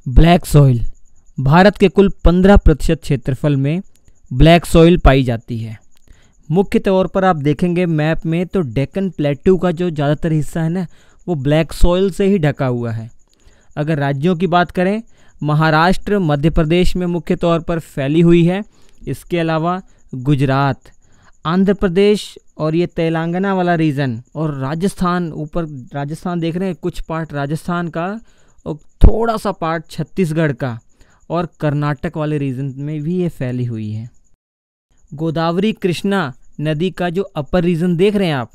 Black soil Bharat के कुल 15% क्षेत्रफल में ब्लैक सॉइल पाई जाती है। मुख्य तौर पर आप देखेंगे मैप में तो डेक्कन प्लेट्यू का जो ज़्यादातर हिस्सा है ना वो ब्लैक सॉइल से ही ढका हुआ है। अगर राज्यों की बात करें, महाराष्ट्र मध्य प्रदेश में मुख्य तौर पर फैली हुई है। इसके अलावा गुजरात, आंध्र प्रदेश और ये तेलंगाना वाला रीजन और राजस्थान, ऊपर राजस्थान देख रहे हैं, कुछ पार्ट राजस्थान का और थोड़ा सा पार्ट छत्तीसगढ़ का और कर्नाटक वाले रीजन में भी ये फैली हुई है। गोदावरी कृष्णा नदी का जो अपर रीजन देख रहे हैं आप,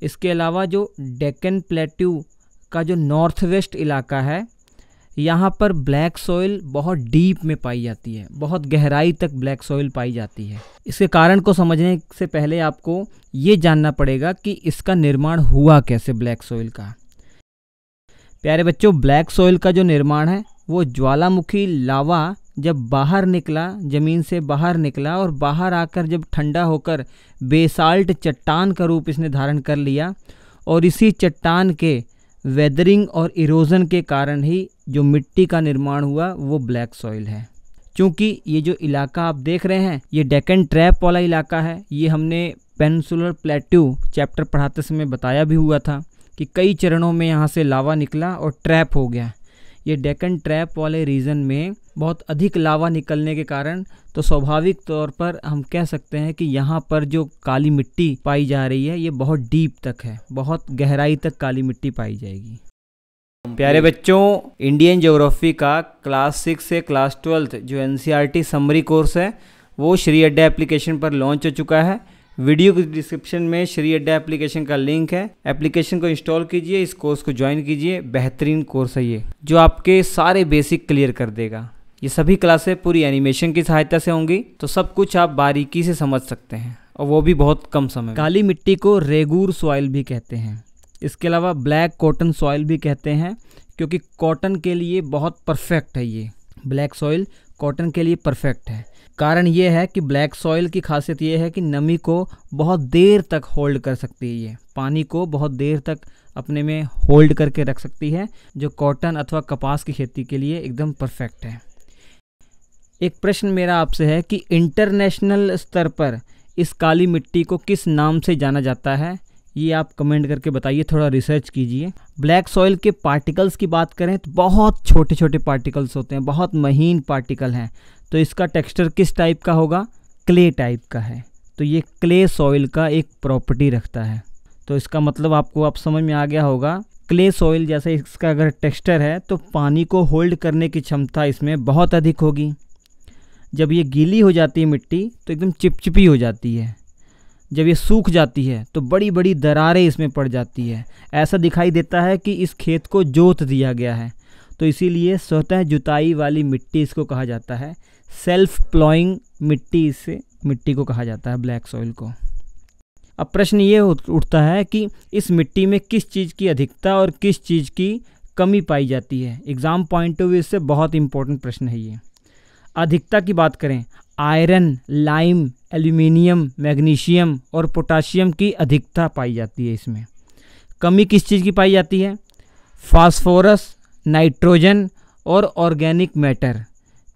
इसके अलावा जो डेक्कन प्लेट्यू का जो नॉर्थ वेस्ट इलाका है, यहाँ पर ब्लैक सॉइल बहुत डीप में पाई जाती है, बहुत गहराई तक ब्लैक सॉइल पाई जाती है। इसके कारण को समझने से पहले आपको ये जानना पड़ेगा कि इसका निर्माण हुआ कैसे ब्लैक सॉइल का। प्यारे बच्चों, ब्लैक सॉइल का जो निर्माण है वो ज्वालामुखी लावा जब बाहर निकला, ज़मीन से बाहर निकला और बाहर आकर जब ठंडा होकर बेसाल्ट चट्टान का रूप इसने धारण कर लिया और इसी चट्टान के वेदरिंग और इरोजन के कारण ही जो मिट्टी का निर्माण हुआ वो ब्लैक सॉइल है। क्योंकि ये जो इलाका आप देख रहे हैं ये डेक्कन ट्रैप वाला इलाका है। ये हमने पेनिनसुलर प्लेट्यू चैप्टर पढ़ाते समय बताया भी हुआ था कि कई चरणों में यहाँ से लावा निकला और ट्रैप हो गया। ये डेक्कन ट्रैप वाले रीजन में बहुत अधिक लावा निकलने के कारण तो स्वाभाविक तौर पर हम कह सकते हैं कि यहाँ पर जो काली मिट्टी पाई जा रही है ये बहुत डीप तक है, बहुत गहराई तक काली मिट्टी पाई जाएगी। प्यारे बच्चों, इंडियन ज्योग्राफी का क्लास 6 से क्लास 12 जो एनसीईआरटी समरी कोर्स है वो श्री अड्डा एप्लीकेशन पर लॉन्च हो चुका है। वीडियो के डिस्क्रिप्शन में श्री अड्डा एप्लीकेशन का लिंक है। एप्लीकेशन को इंस्टॉल कीजिए, इस कोर्स को ज्वाइन कीजिए। बेहतरीन कोर्स है ये, जो आपके सारे बेसिक क्लियर कर देगा। ये सभी क्लासें पूरी एनिमेशन की सहायता से होंगी, तो सब कुछ आप बारीकी से समझ सकते हैं और वो भी बहुत कम समय। काली मिट्टी को रेगूर सॉइल भी कहते हैं। इसके अलावा ब्लैक कॉटन सॉइल भी कहते हैं, क्योंकि कॉटन के लिए बहुत परफेक्ट है ये। ब्लैक सॉइल कॉटन के लिए परफेक्ट है। कारण ये है कि ब्लैक सॉइल की खासियत ये है कि नमी को बहुत देर तक होल्ड कर सकती है। ये पानी को बहुत देर तक अपने में होल्ड करके रख सकती है, जो कॉटन अथवा कपास की खेती के लिए एकदम परफेक्ट है। एक प्रश्न मेरा आपसे है कि इंटरनेशनल स्तर पर इस काली मिट्टी को किस नाम से जाना जाता है, ये आप कमेंट करके बताइए, थोड़ा रिसर्च कीजिए। ब्लैक सॉइल के पार्टिकल्स की बात करें तो बहुत छोटे छोटे पार्टिकल्स होते हैं, बहुत महीन पार्टिकल हैं। तो इसका टेक्सचर किस टाइप का होगा? क्ले टाइप का है। तो ये क्ले सॉइल का एक प्रॉपर्टी रखता है। तो इसका मतलब आपको आप समझ में आ गया होगा, क्ले सॉइल जैसे इसका अगर टेक्सचर है तो पानी को होल्ड करने की क्षमता इसमें बहुत अधिक होगी। जब ये गीली हो जाती है मिट्टी तो एकदम चिपचिपी हो जाती है। जब ये सूख जाती है तो बड़ी बड़ी दरारें इसमें पड़ जाती है। ऐसा दिखाई देता है कि इस खेत को जोत दिया गया है। तो इसीलिए स्वतः जुताई वाली मिट्टी इसको कहा जाता है। सेल्फ प्लॉइंग मिट्टी, इससे मिट्टी को कहा जाता है ब्लैक सॉइल को। अब प्रश्न ये उठता है कि इस मिट्टी में किस चीज़ की अधिकता और किस चीज़ की कमी पाई जाती है। एग्ज़ाम पॉइंट ऑफ व्यू से बहुत इंपॉर्टेंट प्रश्न है ये। अधिकता की बात करें, आयरन, लाइम, एल्यूमिनियम, मैग्नीशियम और पोटाशियम की अधिकता पाई जाती है इसमें। कमी किस चीज़ की पाई जाती है? फास्फोरस, नाइट्रोजन और ऑर्गेनिक मैटर,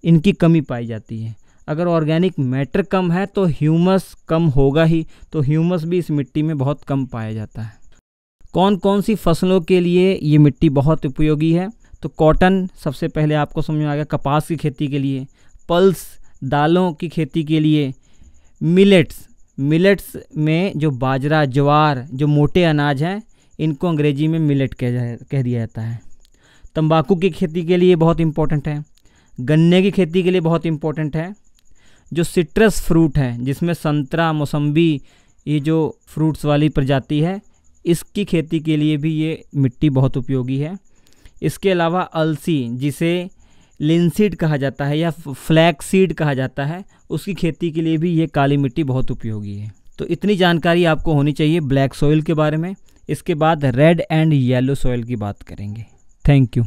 इनकी कमी पाई जाती है। अगर ऑर्गेनिक मैटर कम है तो ह्यूमस कम होगा ही, तो ह्यूमस भी इस मिट्टी में बहुत कम पाया जाता है। कौन कौन सी फसलों के लिए ये मिट्टी बहुत उपयोगी है? तो कॉटन सबसे पहले आपको समझ में आ गया, कपास की खेती के लिए, पल्स दालों की खेती के लिए, मिलेट्स में जो बाजरा, ज्वार, जो मोटे अनाज हैं, इनको अंग्रेजी में मिलेट कह दिया जाता है। तंबाकू की खेती के लिए बहुत इम्पोर्टेंट है। गन्ने की खेती के लिए बहुत इम्पोर्टेंट है। जो सिट्रस फ्रूट है, जिसमें संतरा, मौसम्बी, ये जो फ्रूट्स वाली प्रजाति है, इसकी खेती के लिए भी ये मिट्टी बहुत उपयोगी है। इसके अलावा अलसी, जिसे लिनसीड कहा जाता है या फ्लैक्स सीड कहा जाता है, उसकी खेती के लिए भी ये काली मिट्टी बहुत उपयोगी है। तो इतनी जानकारी आपको होनी चाहिए ब्लैक सॉइल के बारे में। इसके बाद रेड एंड येलो सॉइल की बात करेंगे। Thank you.